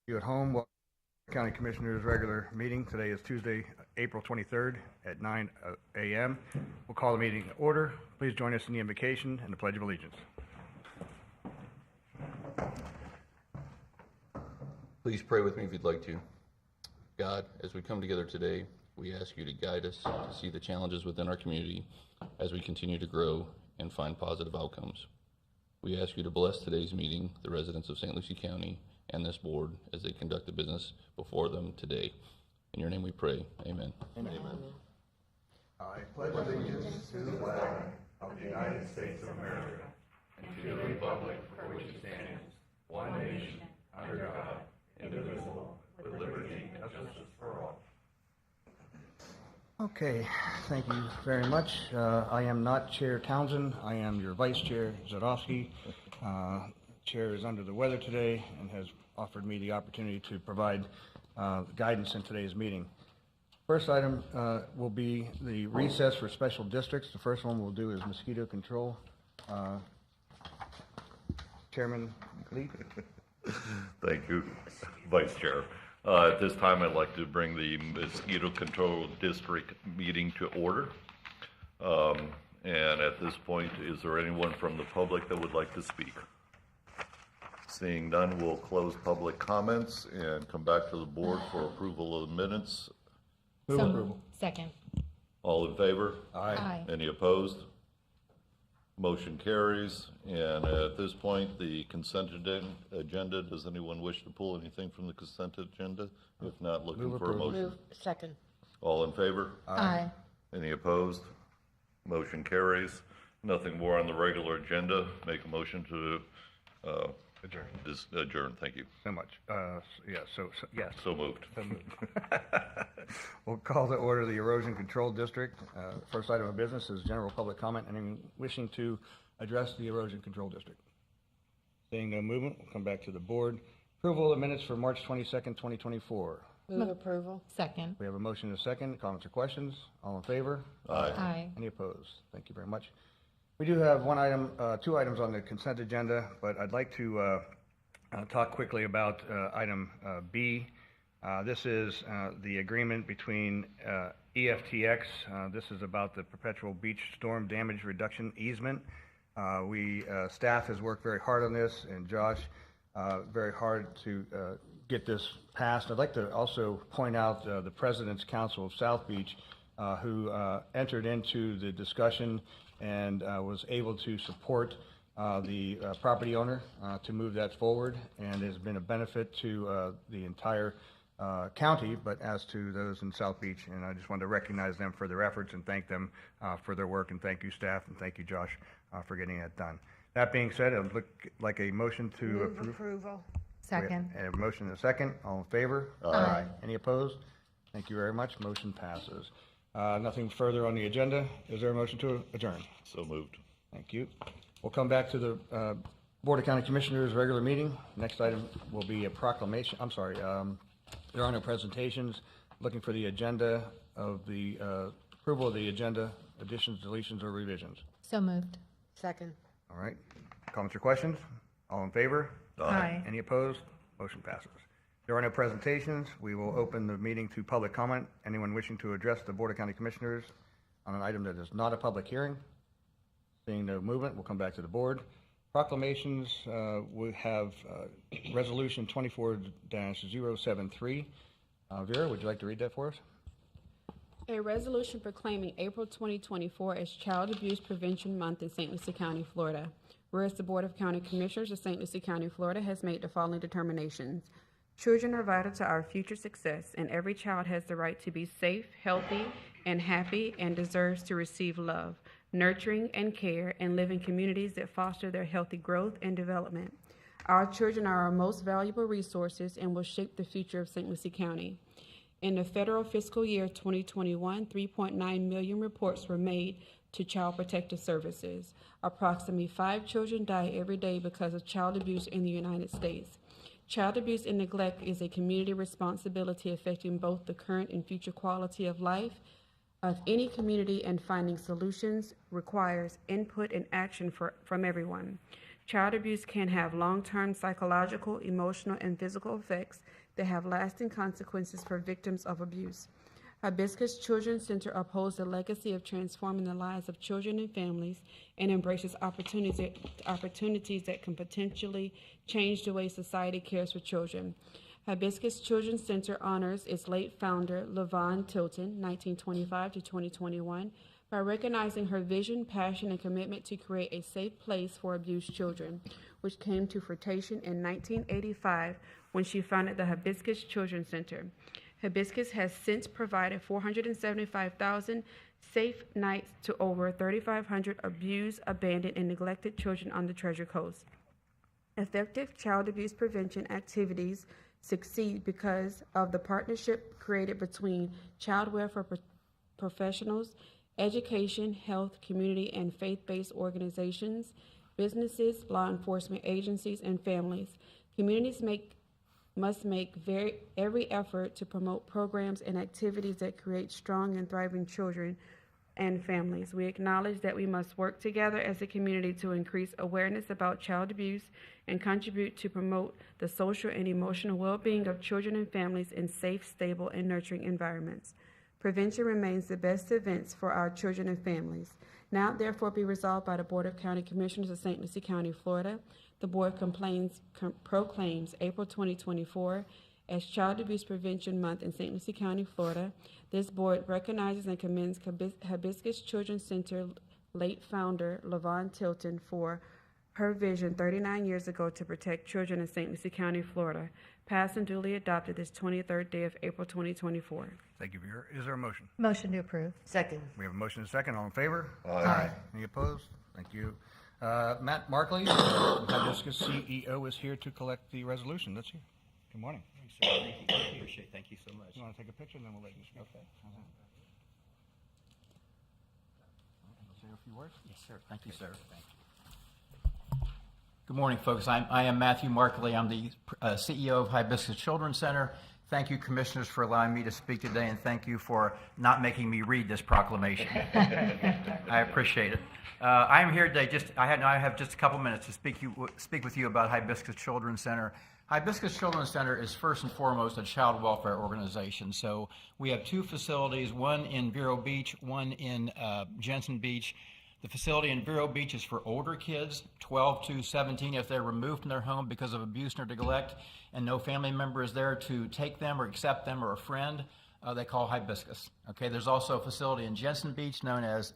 You at home, welcome to the County Commissioners' regular meeting. Today is Tuesday, April 23rd at 9 a.m. We'll call the meeting to order. Please join us in the invocation and the Pledge of Allegiance. Please pray with me if you'd like to. God, as we come together today, we ask you to guide us to see the challenges within our community as we continue to grow and find positive outcomes. We ask you to bless today's meeting, the residents of St. Lucie County, and this board as they conduct the business before them today. In your name we pray. Amen. Amen. I pledge allegiance to the flag of the United States of America and to the republic for which it stands, one nation, under God, indivisible, with liberty and justice for all. Okay, thank you very much. I am not Chair Townsend. I am your Vice Chair, Zadowski. Chair is under the weather today and has offered me the opportunity to provide guidance in today's meeting. First item will be the recess for special districts. The first one we'll do is mosquito control. Chairman Lee. Thank you, Vice Chair. At this time, I'd like to bring the Mosquito Control District meeting to order. And at this point, is there anyone from the public that would like to speak? Seeing none, we'll close public comments and come back to the board for approval of the minutes. Move approval. Second. All in favor? Aye. Any opposed? Motion carries. And at this point, the consent agenda, does anyone wish to pull anything from the consent agenda? If not, looking Move for a approval. motion. Move. Second. All in favor? Aye. Any opposed? Motion carries. Nothing more on the regular agenda. Make a motion to adjourn. Thank you. So much. Yes. So moved. So moved. We'll call to order the Erosion Control District. First item of business is general public comment. Anyone wishing to address the Erosion Control District? Seeing no movement, we'll come back to the board. Approval of the minutes for March 22nd, 2024. Move approval. Second. We have a motion and a second. Comments or questions? All in favor? Aye. Aye. Any opposed? Thank you very much. We do have one item, two items on the consent agenda, but I'd like to talk quickly about item B. This is the agreement between EFTX. This is about the Perpetual Beach Storm Damage Reduction Easement. Staff has worked very hard on this, and Josh very hard to get this passed. I'd like to also point out the President's Council of South Beach, who entered into the discussion and was able to support the property owner to move that forward, and has been a benefit to the entire county, but as to those in South Beach. And I just wanted to recognize them for their efforts and thank them for their work, and thank you, staff, and thank you, Josh, for getting that done. That being said, it would look like a motion to Move approve. approval. Second. We have a motion and a second. All in favor? Aye. Any opposed? Thank you very much. Motion passes. Nothing further on the agenda. Is there a motion to adjourn? So moved. Thank you. We'll come back to the Board of County Commissioners regular meeting. Next item will be a proclamation. I'm sorry. There are no presentations. Looking for the agenda of the approval of the agenda, additions, deletions, or revisions. So moved. Second. All right. Comments or questions? All in favor? Aye. Any opposed? Motion passes. There are no presentations. We will open the meeting to public comment. Anyone wishing to address the Board of County Commissioners on an item that is not a public hearing? Seeing no movement, we'll come back to the board. Proclamations, we have Resolution 24-073. Vera, would you like to read that for us? A resolution proclaiming April 2024 as Child Abuse Prevention Month in St. Lucie County, Florida. Whereas the Board of County Commissioners of St. Lucie County, Florida has made the following determinations. Children are vital to our future success, and every child has the right to be safe, healthy, and happy, and deserves to receive love, nurturing, and care, and live in communities that foster their healthy growth and development. Our children are our most valuable resources and will shape the future of St. Lucie County. In the federal fiscal year 2021, 3.9 million reports were made to Child Protective Services. Approximately 5 children die every day because of child abuse in the United States. Child abuse and neglect is a community responsibility affecting both the current and future quality of life of any community, and finding solutions requires input and action from everyone. Child abuse can have long-term psychological, emotional, and physical effects that have lasting consequences for victims of abuse. Hibiscus Children's Center upholds the legacy of transforming the lives of children and families and embraces opportunities that can potentially change the way society cares for children. Hibiscus Children's Center honors its late founder, LaVon Tilton, 1925 to 2021, by recognizing her vision, passion, and commitment to create a safe place for abused children, which came to fruition in 1985 when she founded the Hibiscus Children's Center. Hibiscus has since provided 475,000 safe nights to over 3,500 abused, abandoned, and neglected children on the Treasure Coast. Effective child abuse prevention activities succeed because of the partnership created between child welfare professionals, education, health, community, and faith-based organizations, businesses, law enforcement agencies, and families. Communities must make every effort to promote programs and activities that create strong and thriving children and families. We acknowledge that we must work together as a community to increase awareness about child abuse and contribute to promote the social and emotional well-being of children and families in safe, stable, and nurturing environments. Prevention remains the best defense for our children and families. Now, therefore, be resolved by the Board of County Commissioners of St. Lucie County, Florida. The Board proclaims April 2024 as Child Abuse Prevention Month in St. Lucie County, Florida. This Board recognizes and commends Hibiscus Children's Center late founder, LaVon Tilton, for her vision 39 years ago to protect children in St. Lucie County, Florida, passed and duly adopted this 23rd day of April 2024. Thank you, Vera. Is there a motion? Motion to approve. Second. We have a motion and a second. All in favor? Aye. Any opposed? Thank you. Matt Markley, Hibiscus CEO, is here to collect the resolution. That's you. Good morning. Thank you so much. You want to take a picture, and then we'll let you speak? Okay. Say a few words? Yes, sir. Thank you, sir. Thank you. Good morning, folks. I am Matthew Markley. I'm the CEO of Hibiscus Children's Center. Thank you, commissioners, for allowing me to speak today, and thank you for not making me read this proclamation. I appreciate it. I am here today. I have just a couple minutes to speak with you about Hibiscus Children's Center. Hibiscus Children's Center is first and foremost a child welfare organization. So we have two facilities, one in Vero Beach, one in Jensen Beach. The facility in Vero Beach is for older kids, 12 to 17, if they're removed from their home because of abuse or neglect, and no family member is there to take them or accept them or a friend, they call Hibiscus. Okay, there's also a facility in Jensen Beach known as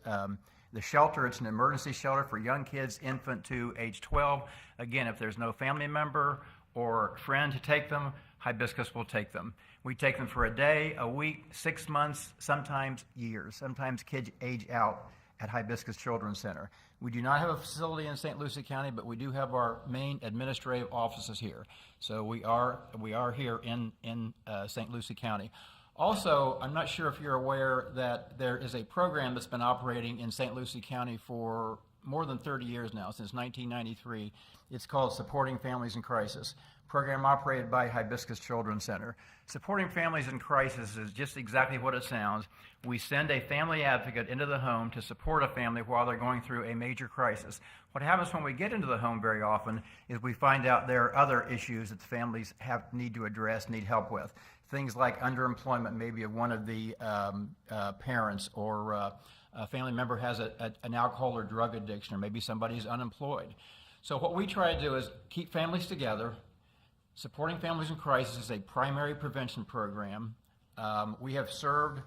the shelter. It's an emergency shelter for young kids, infant to age 12. Again, if there's no family member or friend to take them, Hibiscus will take them. We take them for a day, a week, 6 months, sometimes years. Sometimes kids age out at Hibiscus Children's Center. We do not have a facility in St. Lucie County, but we do have our main administrative offices here. So we are here in St. Lucie County. Also, I'm not sure if you're aware that there is a program that's been operating in St. Lucie County for more than 30 years now, since 1993. It's called Supporting Families in Crisis, program operated by Hibiscus Children's Center. Supporting Families in Crisis is just exactly what it sounds. We send a family advocate into the home to support a family while they're going through a major crisis. What happens when we get into the home very often is we find out there are other issues that the families need to address, need help with. Things like underemployment, maybe of one of the parents, or a family member has an alcohol or drug addiction, or maybe somebody's unemployed. So what we try to do is keep families together. Supporting Families in Crisis is a primary prevention program. We have served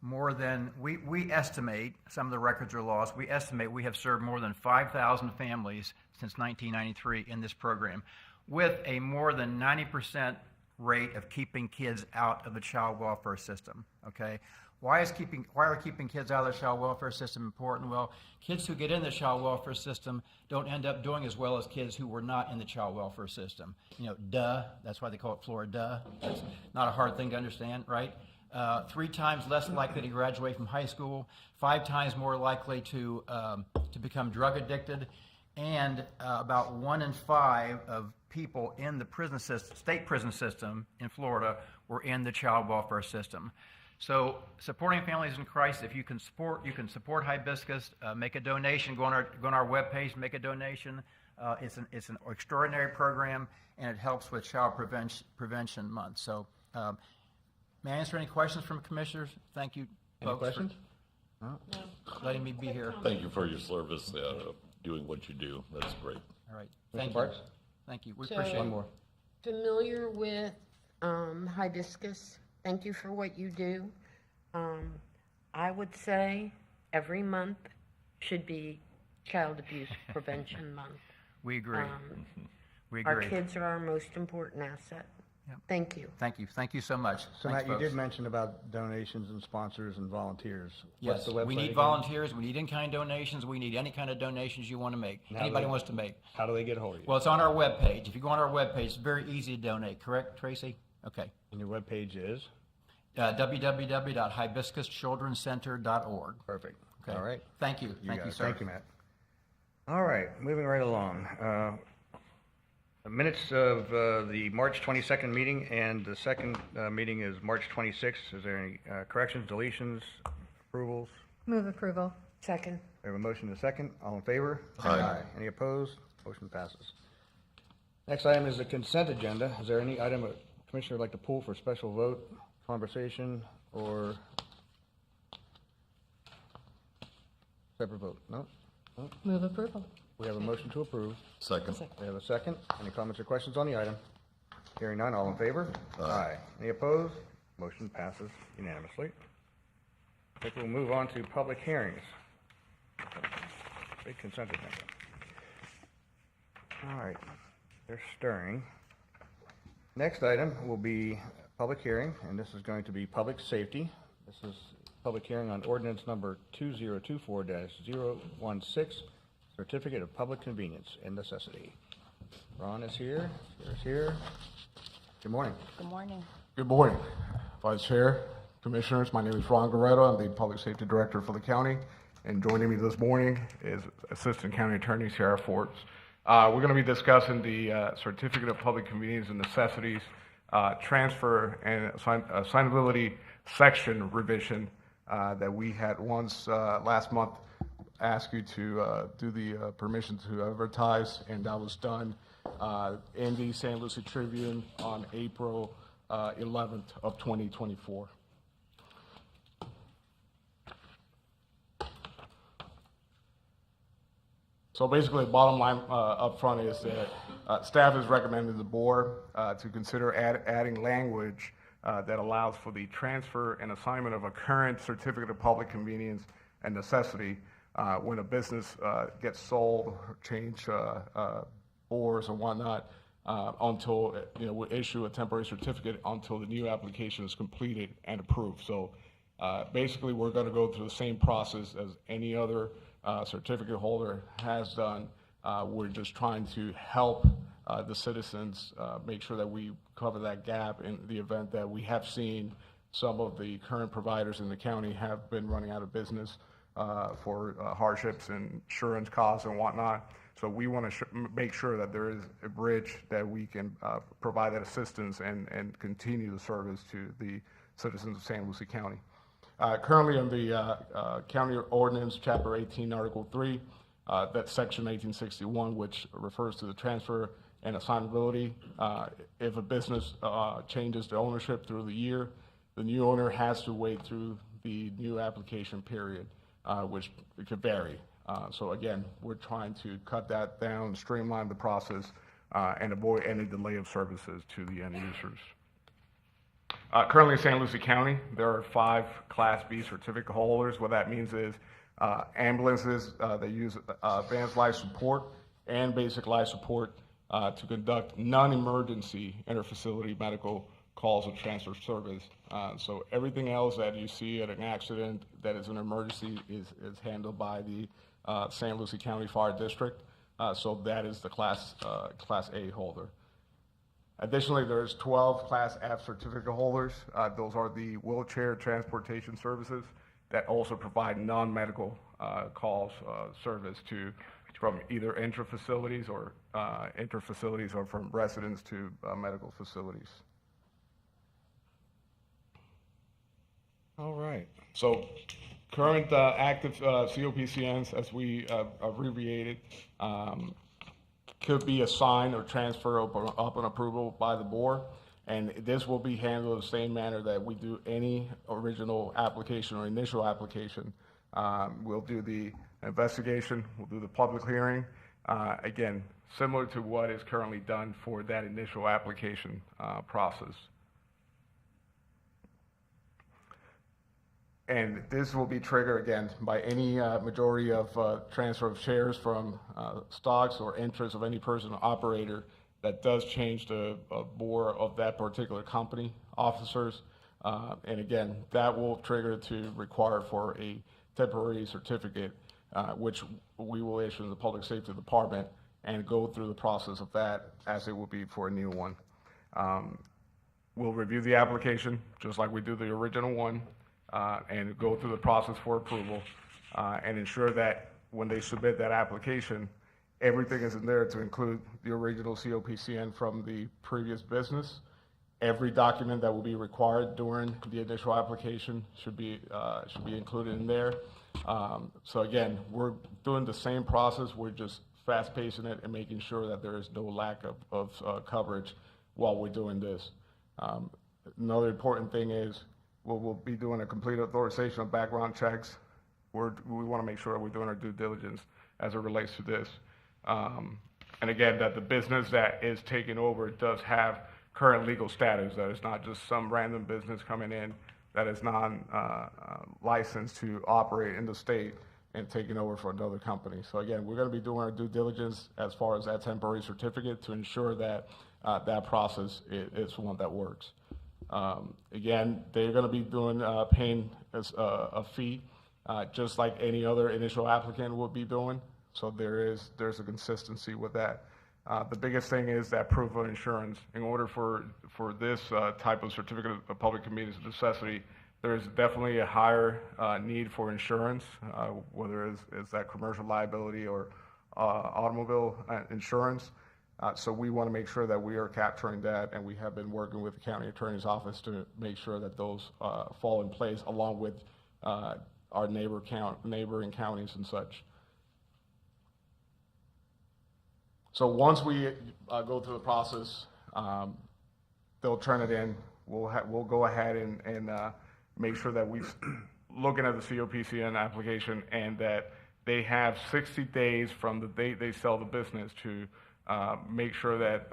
more than, we estimate, some of the records are lost, we estimate we have served more than 5,000 families since 1993 in this program, with a more than 90% rate of keeping kids out of the child welfare system, okay? Why are keeping kids out of the child welfare system important? Well, kids who get in the child welfare system don't end up doing as well as kids who were not in the child welfare system. You know, duh, that's why they call it Florida. That's not a hard thing to understand, right? 3 times less likely to graduate from high school, 5 times more likely to become drug addicted, and about 1 in 5 of people in the prison system, state prison system in Florida, were in the child welfare system. So, Supporting Families in Crisis, if you can support Hibiscus, make a donation, go on our webpage, make a donation. It's an extraordinary program, and it helps with Child Prevention Month. So may I answer any questions from commissioners? Thank you, Any folks, questions? for letting me be here. Thank you for your service, doing what you do. That's great. All right. Mr. Thank you. Parks? Thank you. We So- appreciate One it. more. Familiar with hibiscus? Thank you for what you do. I would say every month should be Child Abuse Prevention Month. We agree. We Our agree. kids are our most important asset. Yep. Thank you. Thank you. Thank you so much. So Thanks, Matt, you folks. did mention about donations and sponsors and volunteers. What's Yes, the we website need again? volunteers, we need in-kind donations, we need any kind of donations you want to make, Now anybody they- wants to make. How do they get a hold of you? Well, it's on our webpage. If you go on our webpage, it's very easy to donate, correct, Tracy? Okay. And your webpage is? www.hibiscuschildrencenter.org. Perfect. Okay. All right. Thank you. Thank got you, it. sir. Thank you, Matt. All right, moving right along. The minutes of the March 22nd meeting and the second meeting is March 26th. Is there any corrections, deletions, approvals? Move approval. Second. We have a motion and a second. All in favor? Aye. Any opposed? Motion passes. Next item is the consent agenda. Is there any item a commissioner would like to pull for special vote, conversation, or separate vote? No? Move approval. We have a motion to approve. Second. We have a second. Any comments or questions on the item? Hearing none, all in favor? Aye. Any opposed? Motion passes unanimously. I think we'll move on to public hearings. Big consent agenda. All right, they're stirring. Next item will be public hearing, and this is going to be public safety. This is public hearing on ordinance number 2024-016, Certificate of Public Convenience and Necessity. Ron is here, Sarah's here. Good morning. Good morning. Good morning, Vice Chair, Commissioners. My name is Ron Guerrero. I'm the Public Safety Director for the county. And joining me this morning is Assistant County Attorney Sarah Forbes. We're going to be discussing the Certificate of Public Convenience and Necessities transfer and assignability section revision that we had once last month asked you to do the permission to advertise, and that was done in the St. Lucie Tribune on April 11th of 2024. So basically, the bottom line up front is that staff has recommended the board to consider adding language that allows for the transfer and assignment of a current certificate of public convenience and necessity when a business gets sold, or change boards or whatnot, until, we issue a temporary certificate until the new application is completed and approved. So basically, we're going to go through the same process as any other certificate holder has done. We're just trying to help the citizens make sure that we cover that gap in the event that we have seen some of the current providers in the county have been running out of business for hardships and insurance costs and whatnot. So we want to make sure that there is a bridge that we can provide that assistance and continue the service to the citizens of St. Lucie County. Currently in the County Ordinance, Chapter 18, Article 3, that's Section 1861, which refers to the transfer and assignability. If a business changes the ownership through the year, the new owner has to wait through the new application period, which it could vary. So again, we're trying to cut that down, streamline the process, and avoid any delay of services to the end users. Currently in St. Lucie County, there are 5 Class B certificate holders. What that means is ambulances that use advanced life support and basic life support to conduct non-emergency interfacility medical calls and transfer service. So everything else that you see at an accident that is an emergency is handled by the St. Lucie County Fire District. So that is the Class A holder. Additionally, there's 12 Class F certificate holders. Those are the wheelchair transportation services that also provide non-medical calls service from either intra-facilities or inter-facilities or from residents to medical facilities. All right. So current active COPCNs, as we abbreviated, could be assigned or transferred upon approval by the board. And this will be handled the same manner that we do any original application or initial application. We'll do the investigation, we'll do the public hearing. Again, similar to what is currently done for that initial application process. And this will be triggered again by any majority of transfer of shares from stocks or interest of any person or operator that does change the board of that particular company officers. And again, that will trigger to require for a temporary certificate, which we will issue in the Public Safety Department and go through the process of that as it will be for a new one. We'll review the application just like we do the original one. And go through the process for approval and ensure that when they submit that application, everything is in there to include the original COPCN from the previous business. Every document that will be required during the initial application should be included in there. So again, we're doing the same process. We're just fast pacing it and making sure that there is no lack of coverage while we're doing this. Another important thing is, we'll be doing a complete authorization of background checks. We want to make sure that we're doing our due diligence as it relates to this. And again, that the business that is taking over does have current legal status, that it's not just some random business coming in that is non-licensed to operate in the state and taking over for another company. So again, we're going to be doing our due diligence as far as that temporary certificate to ensure that that process is one that works. Again, they're going to be doing paying a fee, just like any other initial applicant would be doing. So there's a consistency with that. The biggest thing is that proof of insurance. In order for this type of certificate of public convenience and necessity, there's definitely a higher need for insurance, whether it's that commercial liability or automobile insurance. So we want to make sure that we are capturing that, and we have been working with the county attorney's office to make sure that those fall in place, along with our neighboring counties and such. So once we go through the process, they'll turn it in. We'll go ahead and make sure that we're looking at the COPCN application and that they have 60 days from the date they sell the business to make sure that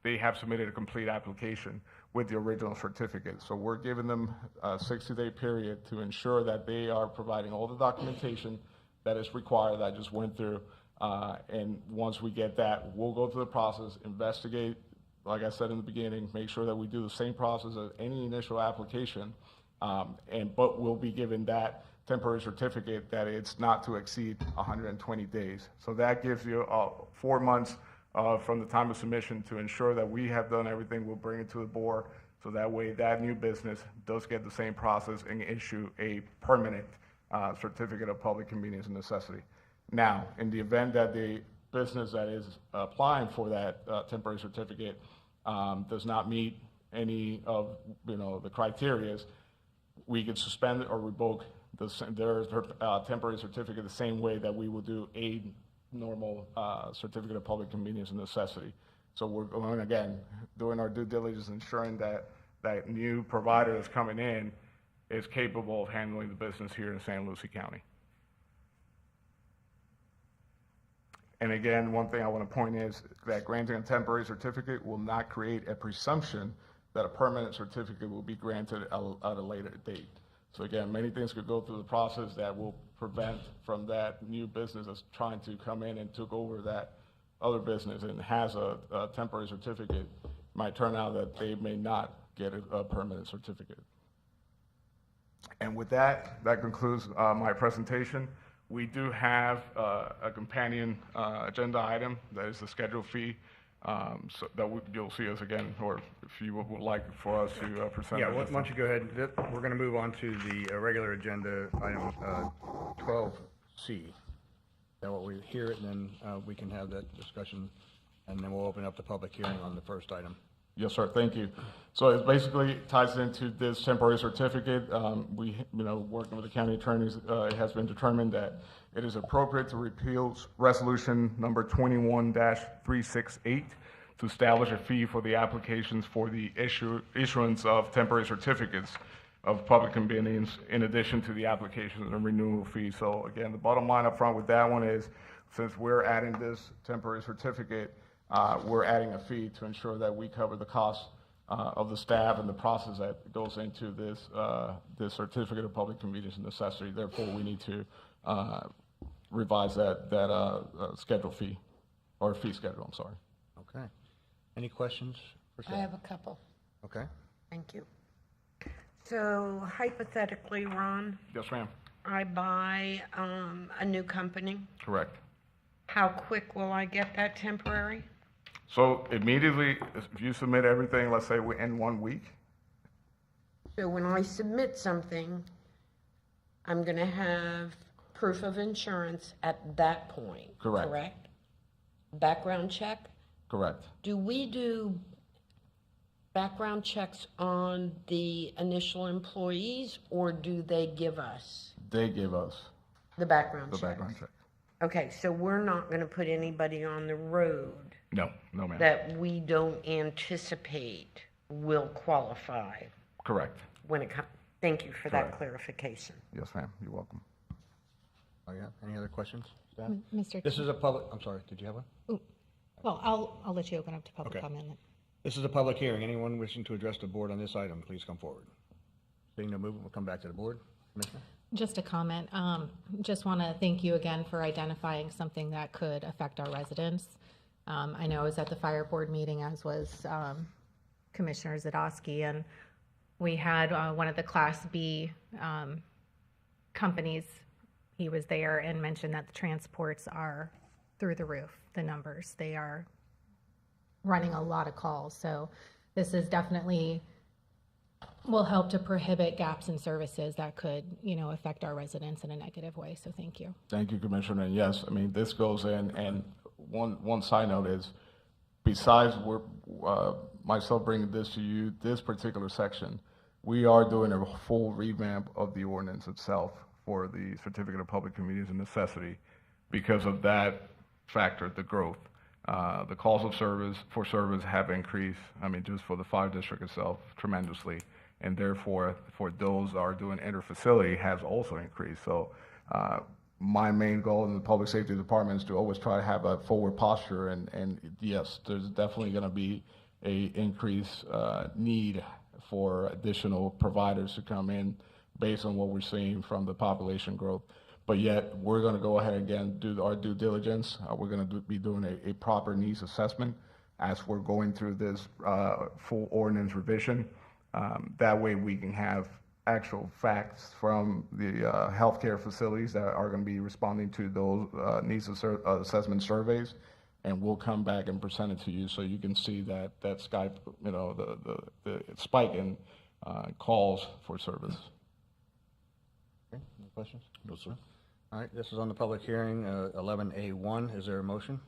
they have submitted a complete application with the original certificate. So we're giving them a 60-day period to ensure that they are providing all the documentation that is required that I just went through. And once we get that, we'll go through the process, investigate, like I said in the beginning, make sure that we do the same process as any initial application, but we'll be given that temporary certificate that it's not to exceed 120 days. So that gives you 4 months from the time of submission to ensure that we have done everything. We'll bring it to the board, so that way that new business does get the same process and issue a permanent certificate of public convenience and necessity. Now, in the event that the business that is applying for that temporary certificate does not meet any of the criteria, we could suspend or revoke their temporary certificate the same way that we would do a normal certificate of public convenience and necessity. So we're going, again, doing our due diligence, ensuring that that new provider that's coming in is capable of handling the business here in San Lucie County. And again, one thing I want to point is that granting a temporary certificate will not create a presumption that a permanent certificate will be granted at a later date. So again, many things could go through the process that will prevent from that new business that's trying to come in and took over that other business and has a temporary certificate. Might turn out that they may not get a permanent certificate. And with that, that concludes my presentation. We do have a companion agenda item that is the schedule fee. So that you'll see us again, or if you would like for us to present. Yeah, why don't you go ahead. We're going to move on to the regular agenda item 12C. Then what we hear it, and then we can have that discussion, and then we'll open up the public hearing on the first item. Yes, sir, thank you. So it basically ties into this temporary certificate. Working with the county attorneys, it has been determined that it is appropriate to repeal resolution number 21-368 to establish a fee for the applications for the issuance of temporary certificates of public convenience in addition to the application and renewal fee. So again, the bottom line up front with that one is, since we're adding this temporary certificate, we're adding a fee to ensure that we cover the cost of the staff and the process that goes into this certificate of public convenience and necessity. Therefore, we need to revise that schedule fee, or fee schedule, I'm sorry. Okay. Any questions for I staff? have a couple. Okay. Thank you. So hypothetically, Ron, Yes, ma'am. I buy a new company. Correct. How quick will I get that temporary? So immediately, if you submit everything, let's say in 1 week, So when I submit something, I'm going to have proof of insurance at that point. Correct. Correct? Background check? correct. Do we do background checks on the initial employees, or do they give us They give us the background the check? background check. Okay, so we're not going to put anybody on the road No, ma'am. that we don't anticipate will qualify Correct. when it comes. Thank you for that Correct. clarification. Yes, ma'am. You're welcome. Oh, yeah. Any other questions, staff? Mr. This is a public, I'm sorry, did you have one? Well, I'll let you open up to public Okay. comment then. This is a public hearing. Anyone wishing to address the board on this item, please come forward. Seeing no movement, we'll come back to the board. Commissioner? Just a comment. Just want to thank you again for identifying something that could affect our residents. I know I was at the fire board meeting, as was Commissioner Zadowski, and we had one of the Class B companies. He was there and mentioned that the transports are through the roof, the numbers. They are running a lot of calls. So this is definitely will help to prohibit gaps in services that could, affect our residents in a negative way. So thank you. Thank you, Commissioner. And yes, I mean, this goes in, and one side note is, besides myself bringing this to you, this particular section, we are doing a full revamp of the ordinance itself for the Certificate of Public Convenience and Necessity because of that factor, the growth. The calls of service have increased, just for the 5 district itself, tremendously. And therefore, for those that are doing interfacility has also increased. So my main goal in the Public Safety Department is to always try to have a forward posture. And yes, there's definitely going to be a increased need for additional providers to come in based on what we're seeing from the population growth. But yet, we're going to go ahead and again do our due diligence. We're going to be doing a proper needs assessment as we're going through this full ordinance revision. That way we can have actual facts from the healthcare facilities that are going to be responding to those needs assessment surveys, and we'll come back and present it to you so you can see that Skype, the spike in calls for service. Okay, any questions? No, sir. All right, this is on the public hearing, 11A1. Is there a motion?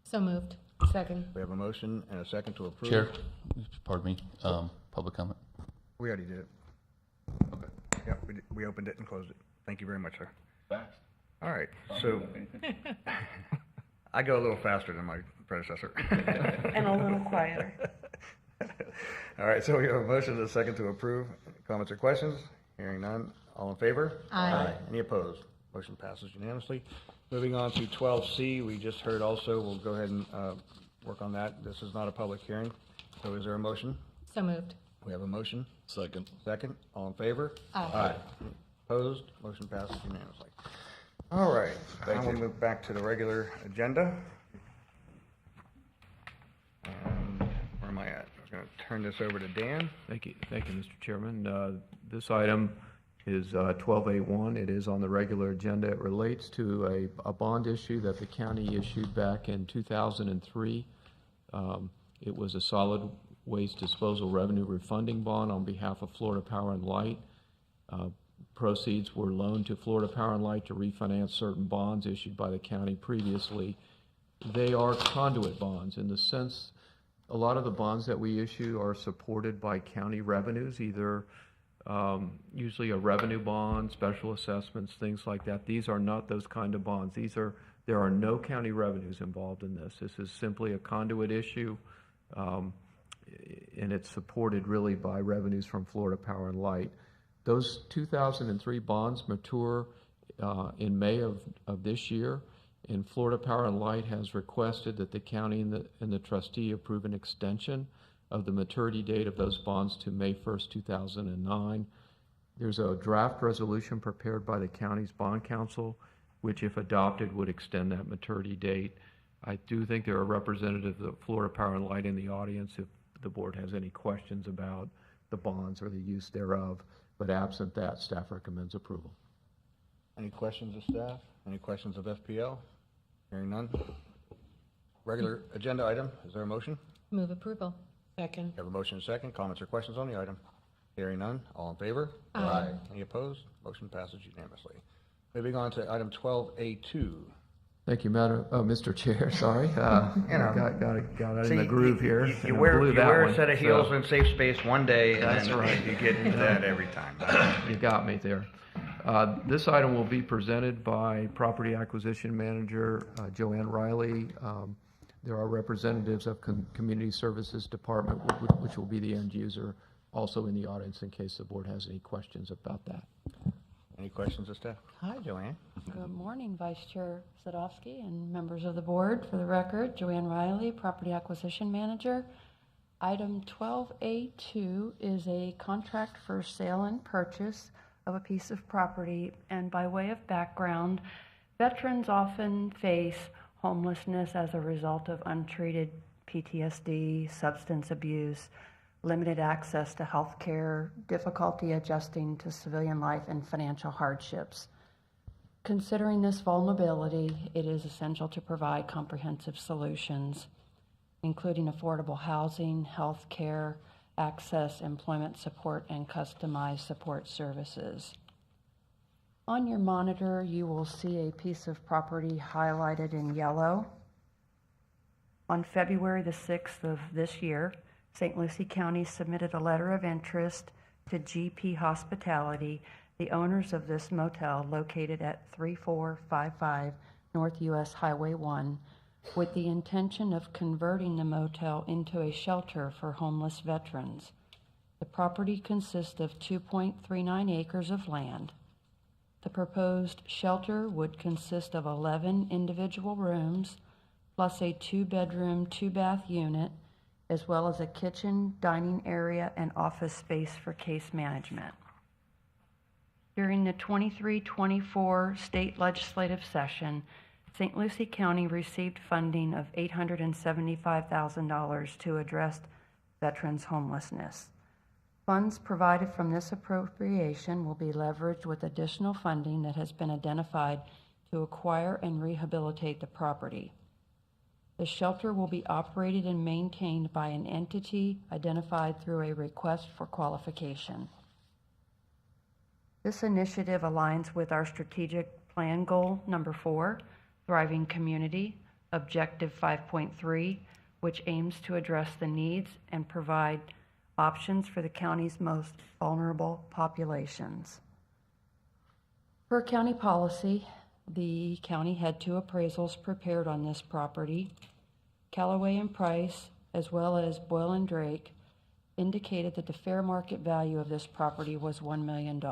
So moved. Second. We have a motion and a second to approve. Chair, pardon me, public comment. We already did it. Okay. Yep, we opened it and closed it. Thank you very much, sir. Fast. All right, so I go a little faster than my predecessor. And a little quieter. All right, so we have a motion and a second to approve. Comments or questions? Hearing none. All in favor? Aye. Any opposed? Motion passes unanimously. Moving on to 12C, we just heard also, we'll go ahead and work on that. This is not a public hearing. So is there a motion? So moved. We have a motion. Second. Second. All in favor? Aye. Opposed? Motion passes unanimously. All right, now we'll move back to the regular agenda. And where am I at? I'm going to turn this over to Dan. Thank you, Mr. Chairman. This item is 12A1. It is on the regular agenda. It relates to a bond issue that the county issued back in 2003. It was a solid waste disposal revenue refunding bond on behalf of Florida Power and Light. Proceeds were loaned to Florida Power and Light to refinance certain bonds issued by the county previously. They are conduit bonds in the sense A lot of the bonds that we issue are supported by county revenues, either usually a revenue bond, special assessments, things like that. These are not those kind of bonds. There are no county revenues involved in this. This is simply a conduit issue, and it's supported really by revenues from Florida Power and Light. Those 2003 bonds mature in May of this year, and Florida Power and Light has requested that the county and the trustee approve an extension of the maturity date of those bonds to May 1st, 2009. There's a draft resolution prepared by the county's bond council, which if adopted would extend that maturity date. I do think there are representatives of Florida Power and Light in the audience if the board has any questions about the bonds or the use thereof, but absent that, staff recommends approval. Any questions of staff? Any questions of FPL? Hearing none. Regular agenda item, is there a motion? Move approval. Second. We have a motion and a second. Comments or questions on the item? Hearing none. All in favor? Aye. Any opposed? Motion passes unanimously. Moving on to item 12A2. Thank you, Mr. Chair, sorry. Got in the groove here. You and wear blew that a one, set of heels so in safe space one day, and That's then right. you get into that every time. You got me there. This item will be presented by Property Acquisition Manager Joanne Riley. There are representatives of Community Services Department, which will be the end user, also in the audience in case the board has any questions about that. Any questions of staff? Hi, Joanne. Good morning, Vice Chair Sadowski and members of the board. For the record, Joanne Riley, Property Acquisition Manager. Item 12A2 is a contract for sale and purchase of a piece of property. And by way of background, veterans often face homelessness as a result of untreated PTSD, substance abuse, limited access to health care, difficulty adjusting to civilian life, and financial hardships. Considering this vulnerability, it is essential to provide comprehensive solutions, including affordable housing, health care, access, employment support, and customized support services. On your monitor, you will see a piece of property highlighted in yellow. On February the 6th of this year, St. Lucie County submitted a letter of interest to GP Hospitality, the owners of this motel located at 3455 North US Highway 1, with the intention of converting the motel into a shelter for homeless veterans. The property consists of 2.39 acres of land. The proposed shelter would consist of 11 individual rooms, plus a 2-bedroom, 2-bath unit, as well as a kitchen, dining area, and office space for case management. During the 23-24 state legislative session, St. Lucie County received funding of $875,000 to address veterans' homelessness. Funds provided from this appropriation will be leveraged with additional funding that has been identified to acquire and rehabilitate the property. The shelter will be operated and maintained by an entity identified through a request for qualification. This initiative aligns with our strategic plan goal number 4, Thriving Community, Objective 5.3, which aims to address the needs and provide options for the county's most vulnerable populations. Per county policy, the county had 2 appraisals prepared on this property. Callaway and Price, as well as Boyle and Drake, indicated that the fair market value of this property was $1 million.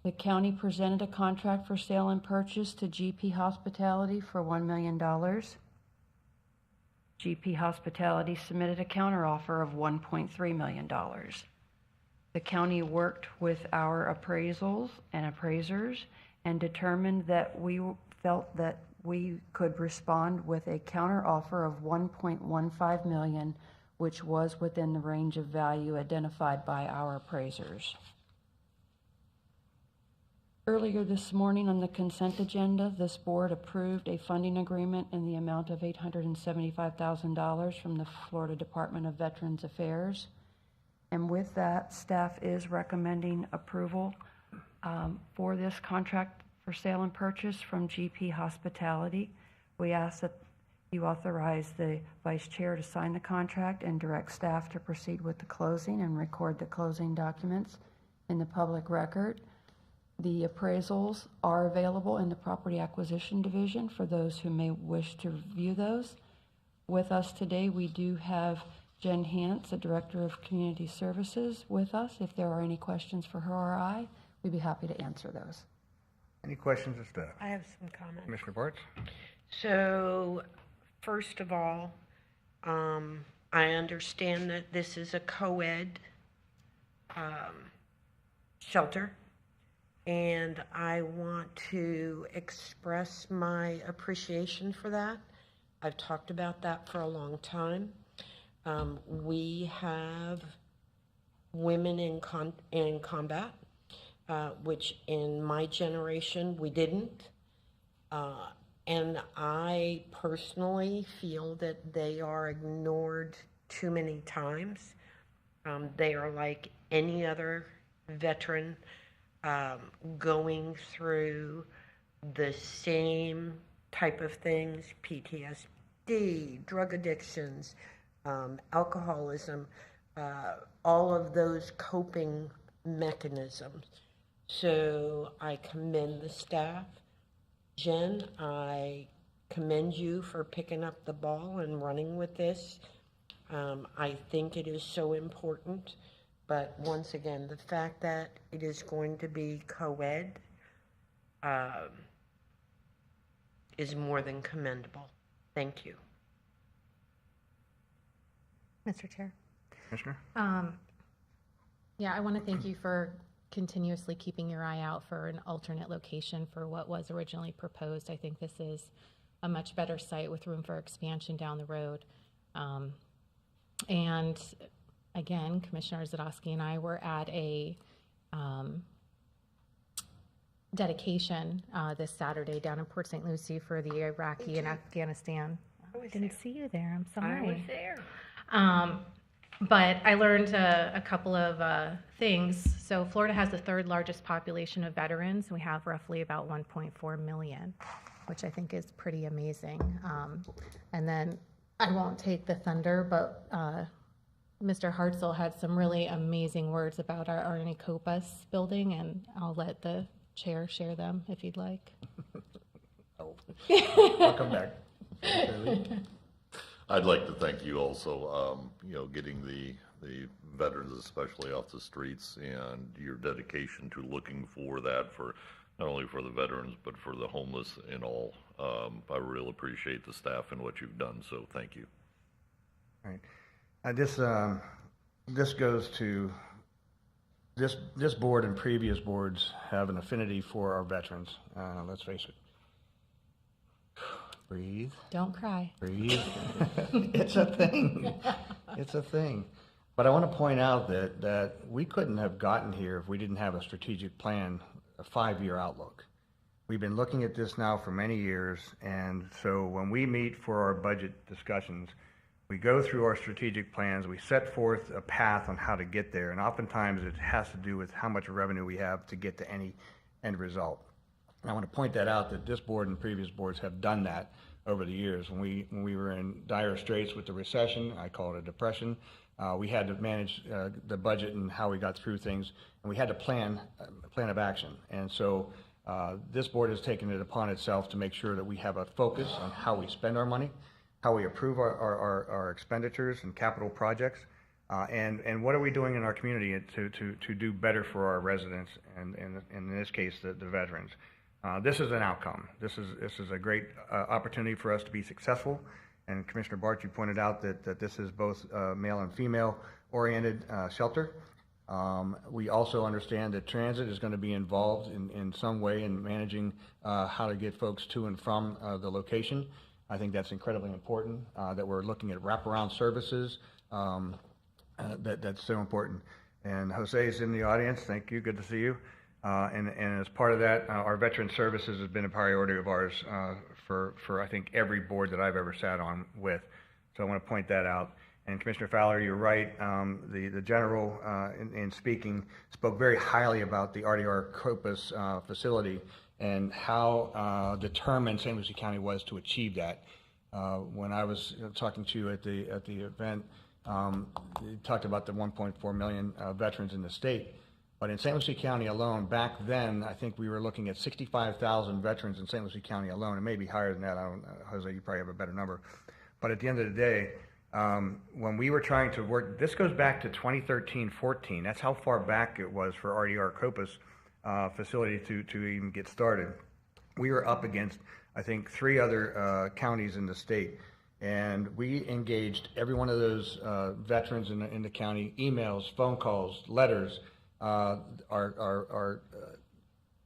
The county presented a contract for sale and purchase to GP Hospitality for $1 million. GP Hospitality submitted a counteroffer of $1.3 million. The county worked with our appraisals and appraisers and determined that we felt that we could respond with a counteroffer of $1.15 million, which was within the range of value identified by our appraisers. Earlier this morning on the consent agenda, this board approved a funding agreement in the amount of $875,000 from the Florida Department of Veterans Affairs. And with that, staff is recommending approval for this contract for sale and purchase from GP Hospitality. We ask that You authorize the vice chair to sign the contract and direct staff to proceed with the closing and record the closing documents in the public record. The appraisals are available in the Property Acquisition Division for those who may wish to view those. With us today, we do have Jen Hance, the Director of Community Services, with us. If there are any questions for her or I, we'd be happy to answer those. Any questions of staff? I have some comments. Commissioner Bartz? So, first of all, I understand that this is a co-ed shelter, and I want to express my appreciation for that. I've talked about that for a long time. We have women in combat, which in my generation we didn't. And I personally feel that they are ignored too many times. They are like any other veteran, going through the same type of things: PTSD, drug addictions, alcoholism, all of those coping mechanisms. So I commend the staff. Jen, I commend you for picking up the ball and running with this. I think it is so important, but once again, the fact that it is going to be co-ed is more than commendable. Thank you. Mr. Chair. Commissioner? Yeah, I want to thank you for continuously keeping your eye out for an alternate location for what was originally proposed. I think this is a much better site with room for expansion down the road. And again, Commissioner Zadowski and I were at a dedication this Saturday down in Port St. Lucie for the Iraqi and Afghanistan. I didn't see you there. I'm sorry. I was there. But I learned a couple of things. So Florida has the third largest population of veterans. We have roughly about 1.4 million, which I think is pretty amazing. And then I won't take the thunder, but Mr. Hartzell had some really amazing words about our Arnie Copas building, and I'll let the chair share them if you'd like. I'll come back. I'd like to thank you also, getting the veterans especially off the streets and your dedication to looking for that for not only for the veterans, but for the homeless and all. I really appreciate the staff and what you've done, so thank you. All right. This goes to, this board and previous boards have an affinity for our veterans. Let's face it. Breathe. Don't cry. Breathe. It's a thing. It's a thing. But I want to point out that we couldn't have gotten here if we didn't have a strategic plan, a 5-year outlook. We've been looking at this now for many years, and so when we meet for our budget discussions, we go through our strategic plans, we set forth a path on how to get there, and oftentimes it has to do with how much revenue we have to get to any end result. And I want to point that out, that this board and previous boards have done that over the years. When we were in dire straits with the recession, I call it a depression, we had to manage the budget and how we got through things, and we had to plan a plan of action. And so this board has taken it upon itself to make sure that we have a focus on how we spend our money, how we approve our expenditures and capital projects, and what are we doing in our community to do better for our residents, and in this case, the veterans. This is an outcome. This is a great opportunity for us to be successful. And Commissioner Bart, you pointed out that this is both male and female oriented shelter. We also understand that transit is going to be involved in some way in managing how to get folks to and from the location. I think that's incredibly important, that we're looking at wraparound services. That's so important. And Jose is in the audience. Thank you. Good to see you. And as part of that, our veteran services has been a priority of ours for I think every board that I've ever sat on with. So I want to point that out. And Commissioner Fowler, you're right. The general, in speaking, spoke very highly about the RDR Copas facility and how determined St. Lucie County was to achieve that. When I was talking to you at the event, you talked about the 1.4 million veterans in the state. But in St. Lucie County alone, back then, I think we were looking at 65,000 veterans in St. Lucie County alone. It may be higher than that. I don't know, Jose, you probably have a better number. But at the end of the day, when we were trying to work, this goes back to 2013-14. That's how far back it was for RDR Copus facility to even get started. We were up against, I think, 3 other counties in the state. And we engaged every one of those veterans in the county, emails, phone calls, letters. Our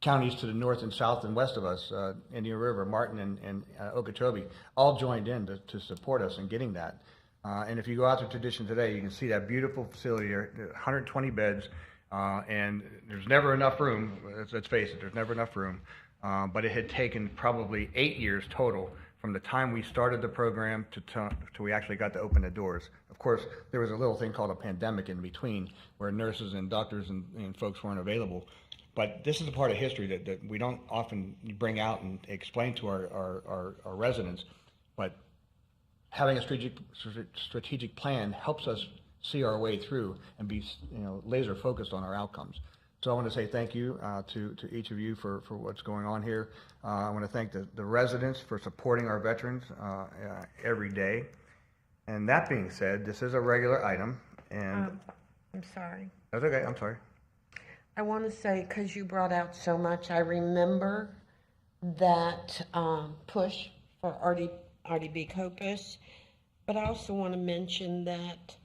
counties to the north and south and west of us, Indian River, Martin, and Okeechobee, all joined in to support us in getting that. And if you go out to Tradition today, you can see that beautiful facility, 120 beds, and there's never enough room. Let's face it, there's never enough room. But it had taken probably 8 years total from the time we started the program to we actually got to open the doors. Of course, there was a little thing called a pandemic in between where nurses and doctors and folks weren't available. But this is a part of history that we don't often bring out and explain to our residents. But having a strategic plan helps us see our way through and be laser focused on our outcomes. So I want to say thank you to each of you for what's going on here. I want to thank the residents for supporting our veterans every day. And that being said, this is a regular item, and I'm sorry. that's okay. I'm sorry. I want to say, because you brought out so much, I remember that push for RDB Copus, but I also want to mention that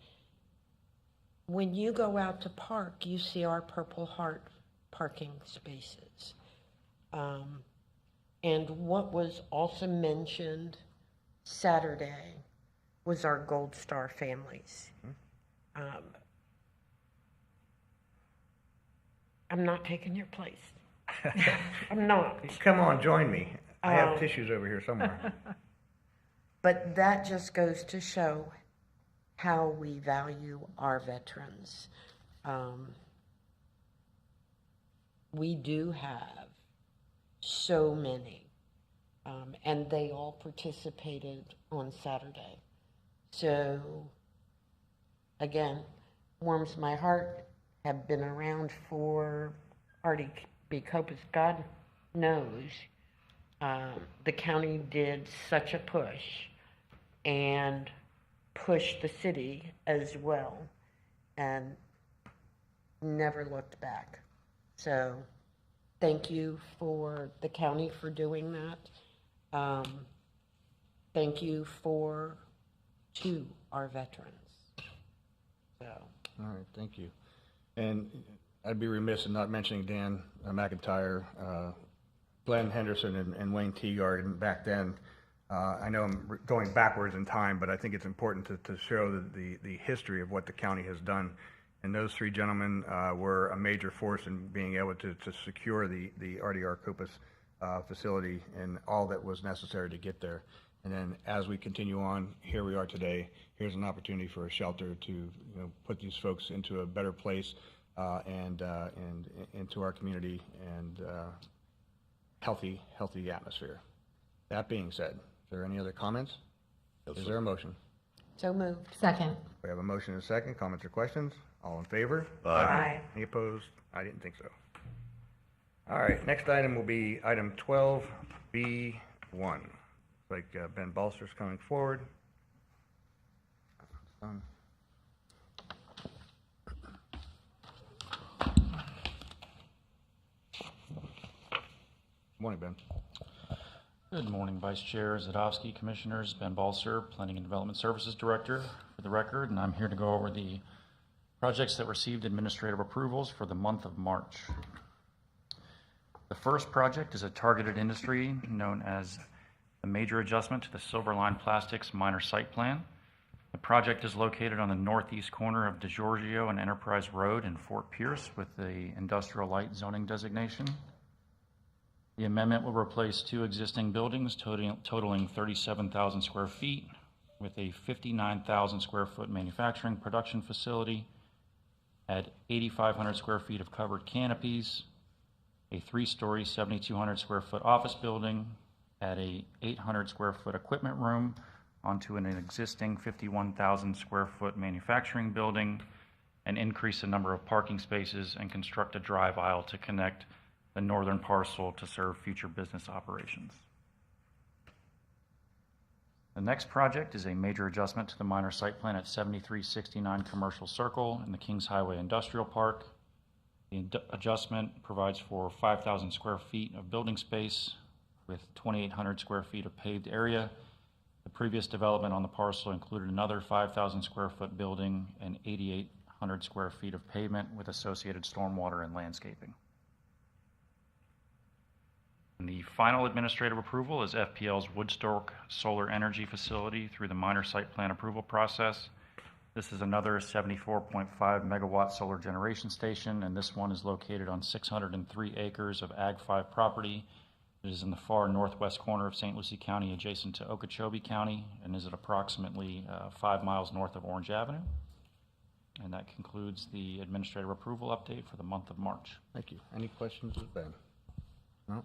when you go out to park, you see our Purple Heart parking spaces. And what was also mentioned Saturday was our Gold Star families. I'm not taking your place. I'm not. Come on, join me. I have tissues over here somewhere. But that just goes to show how we value our veterans. We do have so many, and they all participated on Saturday. So, again, warms my heart, have been around for RDB Copus, God knows. The county did such a push and pushed the city as well and never looked back. So thank you for the county for doing that. Thank you to our veterans. So. All right, thank you. And I'd be remiss in not mentioning Dan McIntyre, Glenn Henderson, and Wayne Teagard back then. I know I'm going backwards in time, but I think it's important to show the history of what the county has done. And those 3 gentlemen were a major force in being able to secure the RDR Copus facility and all that was necessary to get there. And then as we continue on, here we are today. Here's an opportunity for a shelter to put these folks into a better place and into our community and healthy atmosphere. That being said, is there any other comments? Is there a motion? So moved. Second. We have a motion and a second. Comments or questions? All in favor? Aye. Any opposed? I didn't think so. All right, next item will be item 12B1. Like Ben Balser's coming forward. Morning, Ben. Good morning, Vice Chair Zadowski, Commissioners, Ben Balser, Planning and Development Services Director for the record, and I'm here to go over the projects that received administrative approvals for the month of March. The first project is a targeted industry known as the major adjustment to the Silverline Plastics minor site plan. The project is located on the northeast corner of DeGiorgio and Enterprise Road in Fort Pierce with the industrial light zoning designation. The amendment will replace 2 existing buildings totaling 37,000 square feet with a 59,000 square foot manufacturing production facility, add 8,500 square feet of covered canopies, a 3-story 7,200 square foot office building, add a 800 square foot equipment room onto an existing 51,000 square foot manufacturing building, and increase the number of parking spaces and construct a drive aisle to connect the northern parcel to serve future business operations. The next project is a major adjustment to the minor site plan at 7369 Commercial Circle in the Kings Highway Industrial Park. The adjustment provides for 5,000 square feet of building space with 2,800 square feet of paved area. The previous development on the parcel included another 5,000 square foot building and 8,800 square feet of pavement with associated stormwater and landscaping. And the final administrative approval is FPL's Woodstock Solar Energy Facility through the minor site plan approval process. This is another 74.5 megawatt solar generation station, and this one is located on 603 acres of Ag 5 property. It is in the far northwest corner of St. Lucie County, adjacent to Okeechobee County, and is at approximately 5 miles north of Orange Avenue. And that concludes the administrative approval update for the month of March. Thank you. Any questions of Ben? No?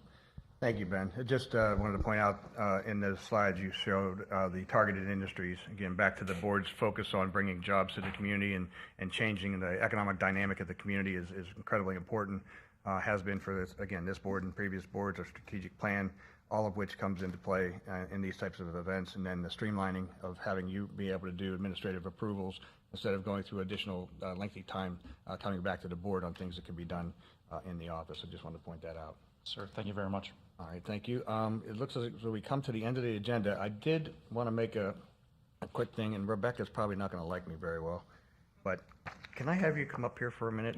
Thank you, Ben. I just wanted to point out in the slides you showed the targeted industries. Again, back to the board's focus on bringing jobs to the community and changing the economic dynamic of the community is incredibly important. Has been for this, again, this board and previous boards, our strategic plan, all of which comes into play in these types of events, and then the streamlining of having you be able to do administrative approvals instead of going through additional lengthy time coming back to the board on things that can be done in the office. I just wanted to point that out. Sir, thank you very much. All right, thank you. It looks as though we come to the end of the agenda. I did want to make a quick thing, and Rebecca's probably not going to like me very well, but can I have you come up here for a minute?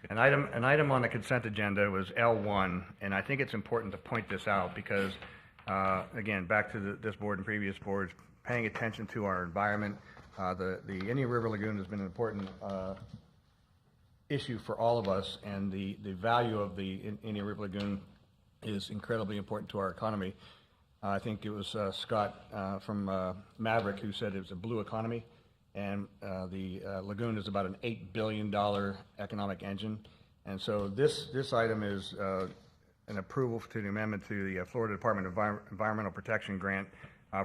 An item on the consent agenda was L1, and I think it's important to point this out because, again, back to this board and previous boards, paying attention to our environment. The Indian River Lagoon has been an important issue for all of us, and the value of the Indian River Lagoon is incredibly important to our economy. I think it was Scott from Maverick who said it was a blue economy, and the lagoon is about an $8 billion economic engine. And so this item is an approval to the amendment to the Florida Department of Environmental Protection grant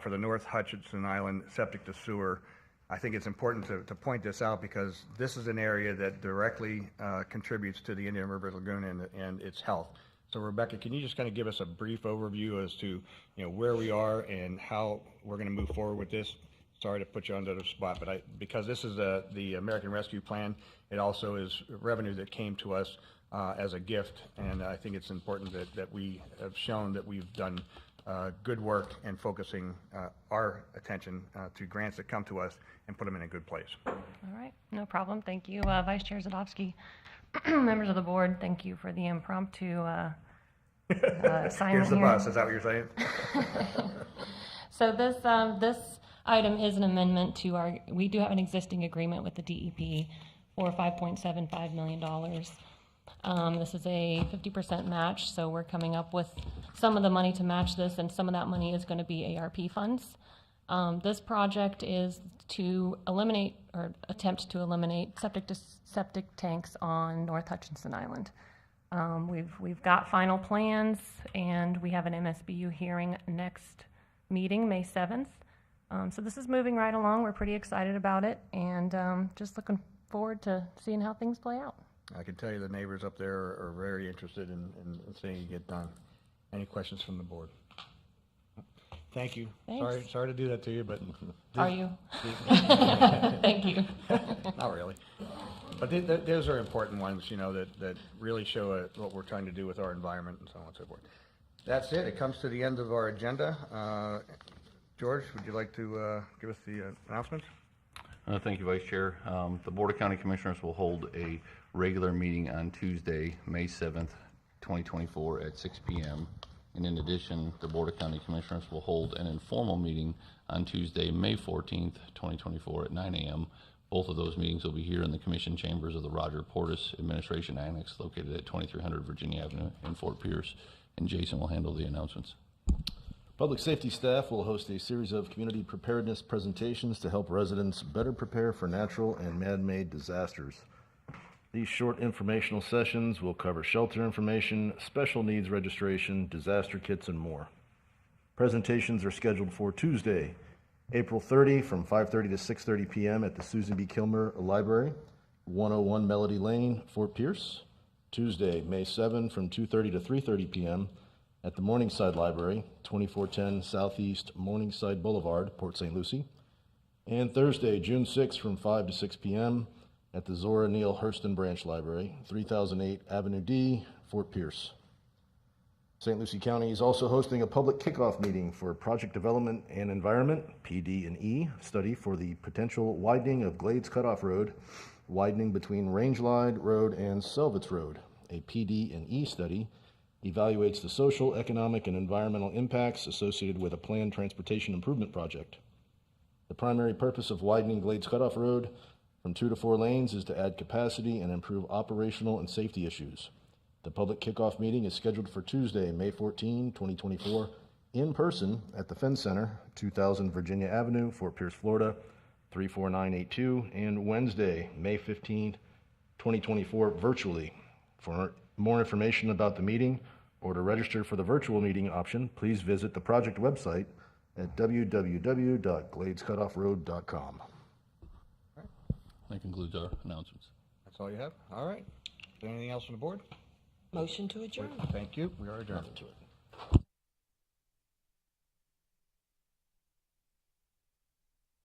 for the North Hutchinson Island septic to sewer. I think it's important to point this out because this is an area that directly contributes to the Indian River Lagoon and its health. So Rebecca, can you just kind of give us a brief overview as to where we are and how we're going to move forward with this? Sorry to put you under the spot, but because this is the American Rescue Plan, it also is revenue that came to us as a gift, and I think it's important that we have shown that we've done good work in focusing our attention to grants that come to us and put them in a good place. All right, no problem. Thank you, Vice Chair Zadowski. Members of the board, thank you for the impromptu assignment. Here's the here. bus. Is that what you're saying? So this item is an amendment to we do have an existing agreement with the DEP for $5.75 million. This is a 50% match, so we're coming up with some of the money to match this, and some of that money is going to be ARP funds. This project is to eliminate or attempt to eliminate septic tanks on North Hutchinson Island. We've got final plans, and we have an MSBU hearing next meeting, May 7th. So this is moving right along. We're pretty excited about it, and just looking forward to seeing how things play out. I can tell you the neighbors up there are very interested in seeing it get done. Any questions from the board? Thank you. Thanks. Sorry to do that to you, but Are you? Thank you. not really. But those are important ones, that really show what we're trying to do with our environment and so on and so forth. That's it. It comes to the end of our agenda. George, would you like to give us the announcements? Thank you, Vice Chair. The Board of County Commissioners will hold a regular meeting on Tuesday, May 7th, 2024 at 6 p.m. And in addition, the Board of County Commissioners will hold an informal meeting on Tuesday, May 14th, 2024 at 9 a.m. Both of those meetings will be here in the Commission Chambers of the Roger Portis Administration Annex located at 2300 Virginia Avenue in Fort Pierce. And Jason will handle the announcements. Public safety staff will host a series of community preparedness presentations to help residents better prepare for natural and man-made disasters. These short informational sessions will cover shelter information, special needs registration, disaster kits, and more. Presentations are scheduled for Tuesday, April 30 from 5:30 to 6:30 p.m. at the Susan B. Kilmer Library, 101 Melody Lane, Fort Pierce. Tuesday, May 7 from 2:30 to 3:30 p.m. at the Morningside Library, 2410 Southeast Morningside Boulevard, Port St. Lucie. And Thursday, June 6 from 5 to 6 p.m. at the Zora Neale Hurston Branch Library, 3008 Avenue D, Fort Pierce. St. Lucie County is also hosting a public kickoff meeting for Project Development and Environment, PD&E, study for the potential widening of Glades Cutoff Road, widening between Rangelide Road and Selvets Road. A PD&E study evaluates the social, economic, and environmental impacts associated with a planned transportation improvement project. The primary purpose of widening Glades Cutoff Road from 2 to 4 lanes is to add capacity and improve operational and safety issues. The public kickoff meeting is scheduled for Tuesday, May 14, 2024, in person at the Fenn Center, 2000 Virginia Avenue, Fort Pierce, Florida, 34982, and Wednesday, May 15, 2024, virtually. For more information about the meeting or to register for the virtual meeting option, please visit the project website at www.gladescutoffroad.com. That concludes our announcements. That's all you have? All right. Is there anything else on the board? Motion to adjourn. Thank you. We are adjourned.